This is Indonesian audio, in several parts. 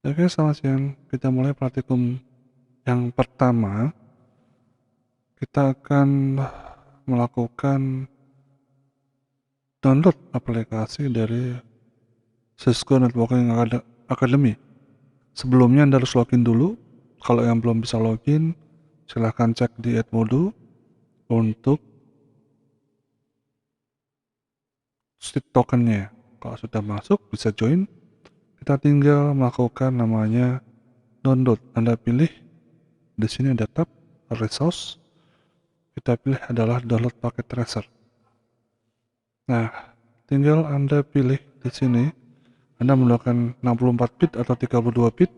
Oke, selamat siang. Kita mulai praktikum yang pertama. Kita akan melakukan download aplikasi dari Cisco Networking Academy. Sebelumnya Anda harus login dulu. Kalau yang belum bisa login, silahkan cek di Edmodo untuk seed tokennya. Kalau sudah masuk, bisa join. Kita tinggal melakukan namanya download. Anda pilih di sini ada tab resource. Kita pilih adalah download paket tracer. Nah, tinggal Anda pilih di sini. Anda menggunakan 64 bit atau 32 bit.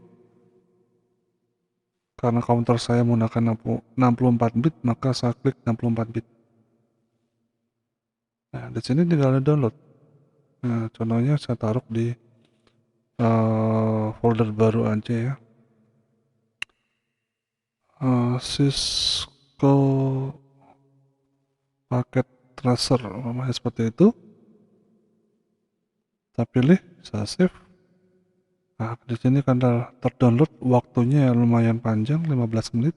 Karena counter saya menggunakan 64 bit, maka saya klik 64 bit. Nah, di sini tinggal Anda download. Nah, contohnya saya taruh di folder baru aja ya. Cisco paket tracer, namanya seperti itu. Saya pilih, saya save. Nah, di sini kan terdownload, waktunya lumayan panjang, 15 menit.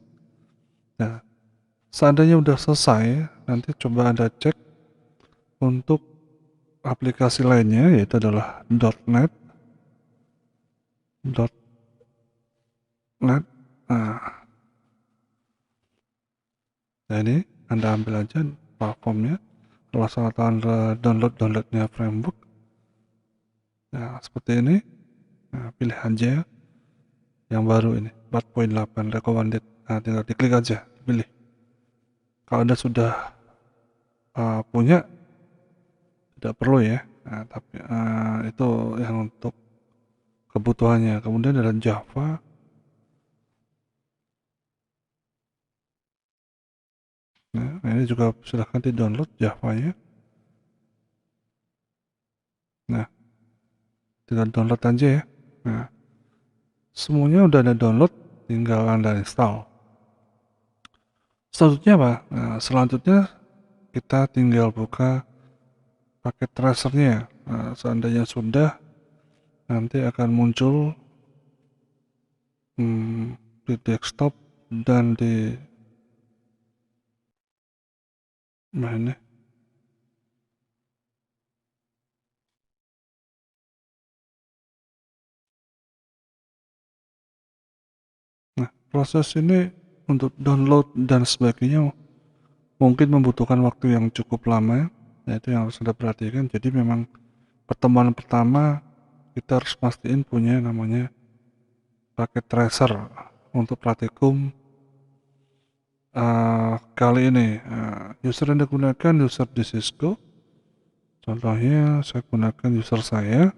Nah, seandainya udah selesai, nanti coba Anda cek untuk aplikasi lainnya, yaitu adalah .NET. .NET. Nah, ini Anda ambil aja platformnya. Kalau saat Anda downloadnya framework, nah seperti ini. Nah, pilih aja yang baru ini, 4.8 recommended. Nah, tinggal diklik aja, pilih. Kalau Anda sudah punya, tidak perlu ya. Nah, tapi itu yang untuk kebutuhannya. Kemudian ada Java. Nah, ini juga silahkan di-download Java-nya. Nah, tinggal download aja ya. Nah, semuanya udah ada download, tinggal Anda install. Selanjutnya apa? Nah, selanjutnya kita tinggal buka paket tracernya. Nah, seandainya sudah, nanti akan muncul di desktop dan di mana? Nah, proses ini untuk download dan sebagainya mungkin membutuhkan waktu yang cukup lama. Nah, itu yang harus Anda perhatikan. Jadi memang pertemuan pertama kita harus pastiin punya namanya paket tracer untuk praktikum kali ini. User yang digunakan user di Cisco. Contohnya saya gunakan user saya.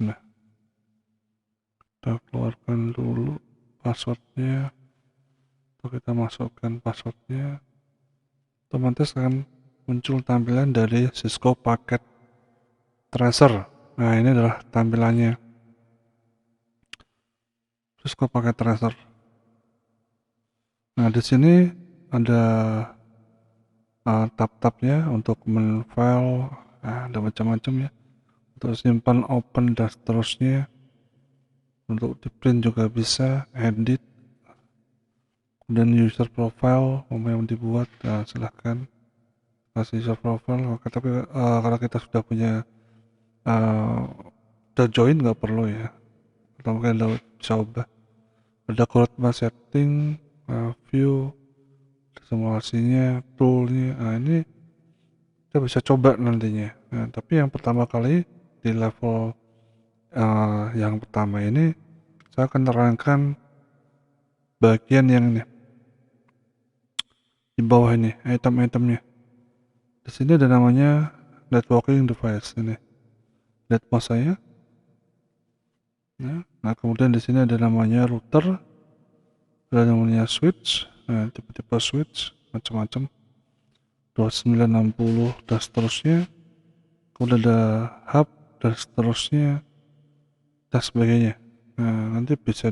Nah, kita keluarkan dulu passwordnya, atau kita masukkan passwordnya, otomatis akan muncul tampilan dari Cisco Packet Tracer. Nah, ini adalah tampilannya Cisco Packet Tracer. Nah, di sini ada tab-tabnya untuk men-file, ada macam-macam ya, untuk simpan, open, dan seterusnya. Untuk di print juga bisa, edit, dan user profile yang dibuat. Nah, silahkan kasih user profile. Tapi kalau kita sudah punya udah join, nggak perlu ya, atau mungkin udah bisa ubah. Ada cloud setting, view, simulasinya, toolnya. Nah, ini kita bisa coba nantinya. Nah, tapi yang pertama kali di level yang pertama ini saya akan terangkan bagian yang ini di bawah ini, item-itemnya. Di sini ada namanya networking device ini. Lihat mouse saya. Nah, kemudian di sini ada namanya router, ada namanya switch. Nah, tipe-tipe switch macam-macam. 2960 dan seterusnya, kemudian ada hub dan seterusnya dan sebagainya. Nah, nanti bisa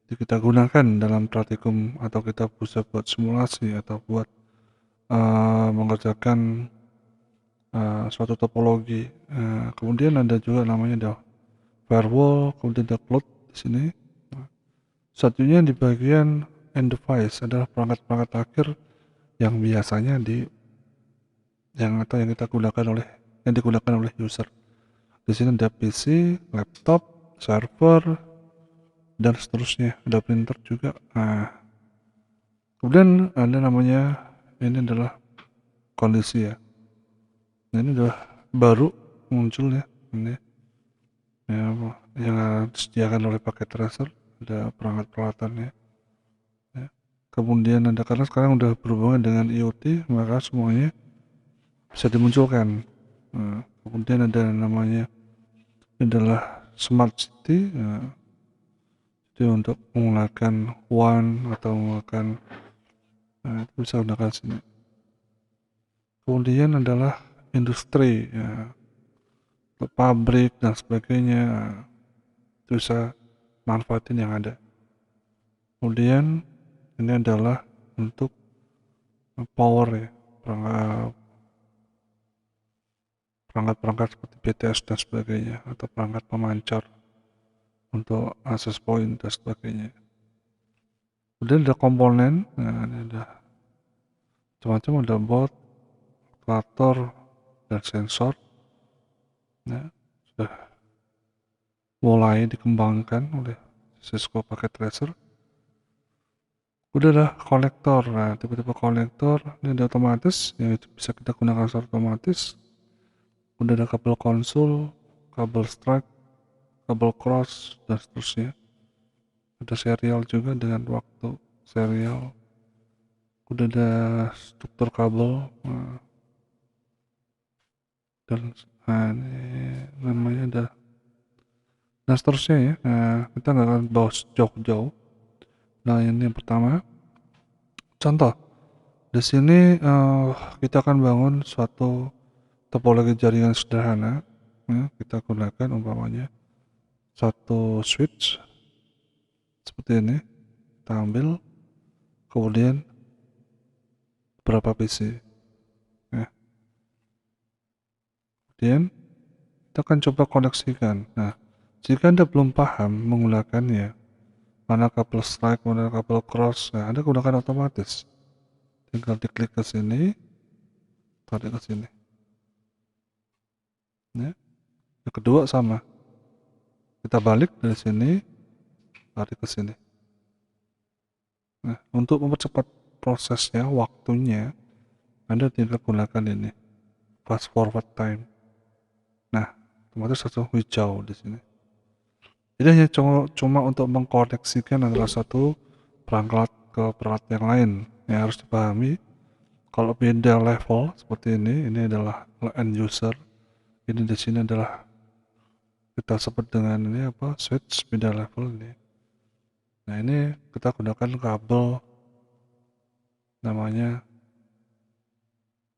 kita gunakan dalam praktikum atau kita bisa buat simulasi atau buat mengerjakan suatu topologi. Kemudian ada juga namanya ada firewall, kemudian ada cloud di sini. Satunya di bagian end device adalah perangkat-perangkat akhir yang biasanya yang digunakan oleh user. Di sini ada PC, laptop, server, dan seterusnya. Ada printer juga. Nah, kemudian ada namanya, ini adalah kondisi ya. Nah, ini adalah baru muncul ya. Ini ya, yang disediakan oleh paket tracer. Ada perangkat peralatannya. Ya. Kemudian ada, karena sekarang udah berhubungan dengan IoT, maka semuanya bisa dimunculkan. Nah, kemudian ada namanya adalah smart city. Jadi untuk menggunakan WAN atau menggunakan itu bisa gunakan sini. Kemudian adalah industri ya, pabrik dan sebagainya, itu bisa manfaatin yang ada. Kemudian ini adalah untuk power ya, perangkat seperti BTS dan sebagainya, atau perangkat pemancar untuk access point dan sebagainya. Kemudian ada komponen, nah ini ada macam-macam, ada board, aktuator, dan sensor. Nah, sudah mulai dikembangkan oleh Cisco Packet Tracer. Udah ada konektor. Nah, tipe-tipe konektor ini ada otomatis yang itu bisa kita gunakan secara otomatis. Udah ada kabel konsul, kabel strike, kabel cross, dan seterusnya. Ada serial juga dengan waktu serial. Udah ada struktur kabel, dan ini namanya ada, dan seterusnya ya. Nah, kita nggak akan bahas jauh-jauh. Nah, ini yang pertama. Contoh, di sini kita akan bangun suatu topologi jaringan sederhana. Ya, kita gunakan umpamanya satu switch seperti ini. Kita ambil, kemudian beberapa PC. Ya, kemudian kita akan coba koneksikan. Nah, jika Anda belum paham menggunakannya, mana kabel strike, mana kabel cross, nah Anda gunakan otomatis. Tinggal diklik ke sini, tarik ke sini. Ya. Yang kedua sama. Kita balik dari sini, tarik ke sini. Nah, untuk mempercepat prosesnya, waktunya, Anda tinggal gunakan ini, fast forward time. Nah, otomatis langsung hijau di sini. Jadi hanya cuma untuk mengkoneksikan antara satu perangkat ke perangkat yang lain. Yang harus dipahami, kalau beda level seperti ini adalah end user. Ini di sini adalah kita sebut dengan ini apa? Switch, beda level ini. Nah, ini kita gunakan kabel, namanya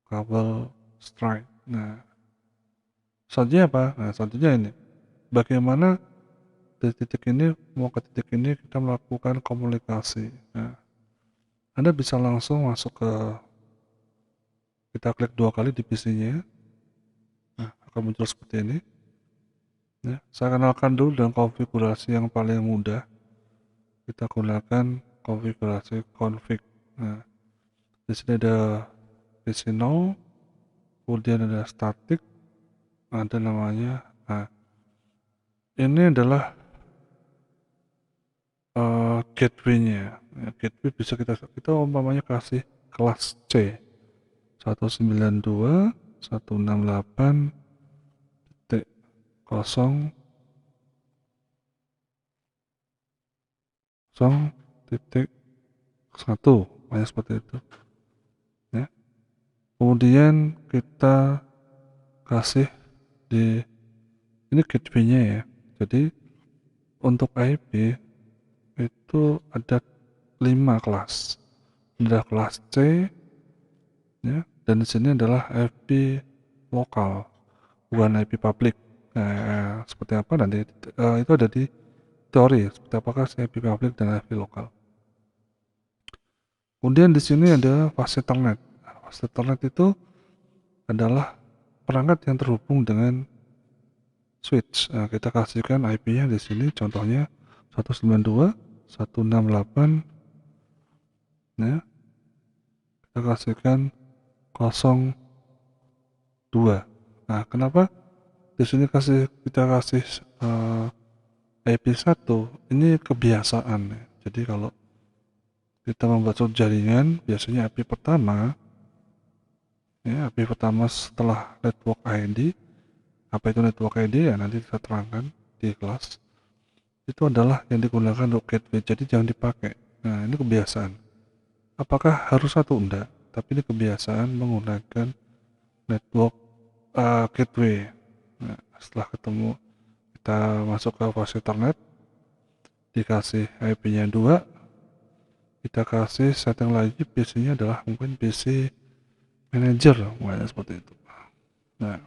kabel strike. Nah, selanjutnya apa? Nah, selanjutnya ini, bagaimana dari titik ini mau ke titik ini kita melakukan komunikasi. Nah, Anda bisa langsung masuk ke, kita klik 2 kali di PC-nya. Nah, akan muncul seperti ini. Ya, saya kenalkan dulu dengan konfigurasi yang paling mudah. Kita gunakan konfigurasi config. Nah, di sini ada PC 0, kemudian ada static, ada namanya. Nah, ini adalah gateway-nya. Ya, gateway bisa kita umpamanya kasih kelas C 198.0.0.1 banyak seperti itu ya. Kemudian kita kasih di ini gateway-nya ya. Jadi untuk IP itu ada 5 kelas. Ada kelas C ya. Dan di sini adalah IP lokal, bukan IP publik. Nah, seperti apa nanti itu ada di teori, seperti apakah si IP publik dan IP lokal. Kemudian di sini ada fast Ethernet. Fast Ethernet itu adalah perangkat yang terhubung dengan switch. Nah, kita kasihkan IP-nya di sini, contohnya 192.168, ya. Kita kasihkan 02. Nah, kenapa di sini kita kasih IP1? Ini kebiasaan, ya. Jadi kalau kita membuat suatu jaringan, biasanya IP pertama, ya, IP pertama setelah network ID. Apa itu network ID? Ya nanti kita terangkan di kelas. Itu adalah yang digunakan untuk gateway, jadi jangan dipakai. Nah, ini kebiasaan. Apakah harus satu? Enggak, tapi ini kebiasaan menggunakan network gateway. Nah, setelah ketemu, kita masuk ke fast Ethernet, dikasih IP-nya 2, kita kasih setting lagi, PC-nya adalah mungkin PC manager, makanya seperti itu. Nah,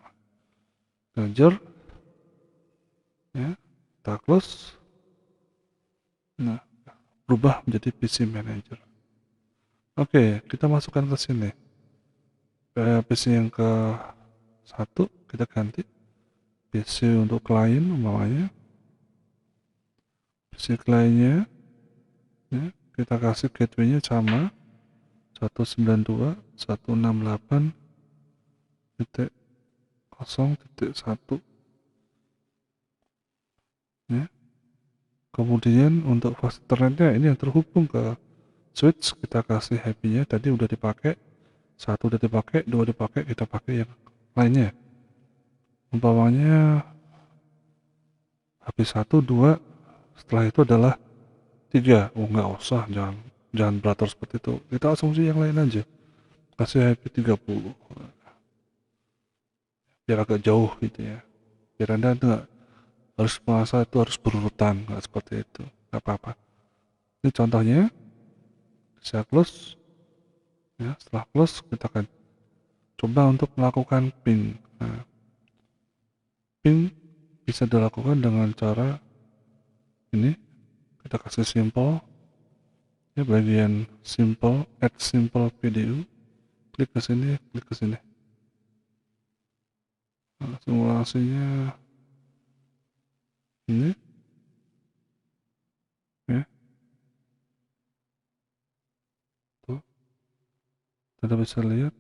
manager, ya, kita close. Nah, berubah menjadi PC manager. Oke, kita masukkan ke sini. PC yang ke 1 kita ganti. PC untuk klien umpamanya. PC kliennya, ya, kita kasih gateway-nya sama 192.168.0.1, ya. Kemudian untuk fast Ethernet-nya ini yang terhubung ke switch, kita kasih IP-nya tadi udah dipakai, 1 udah dipakai, 2 dipakai, kita pakai yang lainnya. Umpamanya HP1, 2, setelah itu adalah 3. Oh, nggak usah, jangan beratur seperti itu. Kita asumsi yang lain aja. Kasih HP 30. Biar agak jauh gitu ya. Biar Anda nggak harus merasa itu harus berurutan, nggak seperti itu. Nggak apa-apa. Ini contohnya, saya close. Ya, setelah close, kita akan coba untuk melakukan ping. Nah, ping bisa dilakukan dengan cara ini. Kita kasih simple. Ya, bagian simple, add simple video. Klik ke sini, klik ke sini. Nah, simulasinya ini, ya, tuh, kita bisa lihat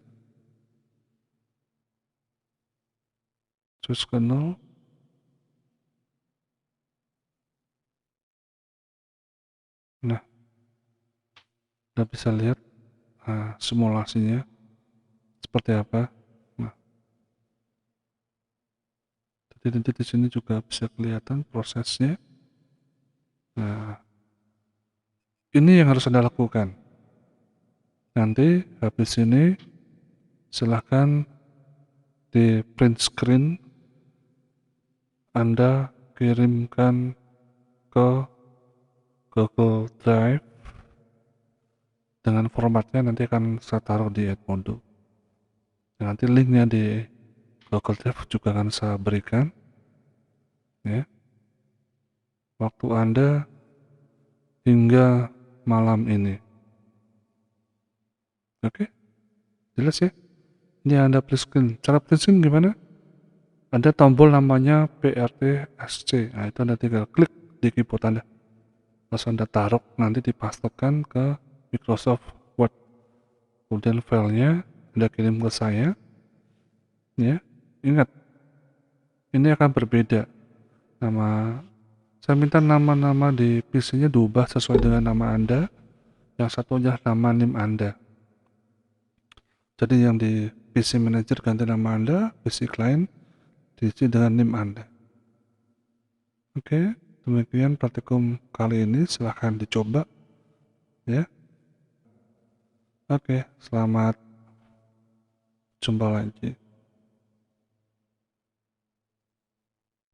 switch ke 0. Nah, kita bisa lihat simulasinya seperti apa. Nah, jadi nanti di sini juga bisa kelihatan prosesnya. Nah, ini yang harus Anda lakukan. Nanti habis ini silahkan di print screen, Anda kirimkan ke Google Drive dengan formatnya, nanti akan saya taruh di Edmodo. Dan nanti linknya di Google Drive juga akan saya berikan, ya. Waktu Anda hingga malam ini. Oke, jelas ya? Ini Anda print screen. Cara print screen gimana? Ada tombol namanya PRT-SC. Nah, itu Anda tinggal klik di keyboard Anda. Lalu Anda taruh, nanti dipastekan ke Microsoft Word. Kemudian filenya Anda kirim ke saya. Ya, ingat, ini akan berbeda. Saya minta nama-nama di PC-nya diubah sesuai dengan nama Anda. Yang satu adalah nama NIM Anda. Jadi yang di PC Manager ganti nama Anda, PC Client diisi dengan NIM Anda. Oke, demikian praktikum kali ini, silahkan dicoba, ya. Oke, selamat jumpa lagi.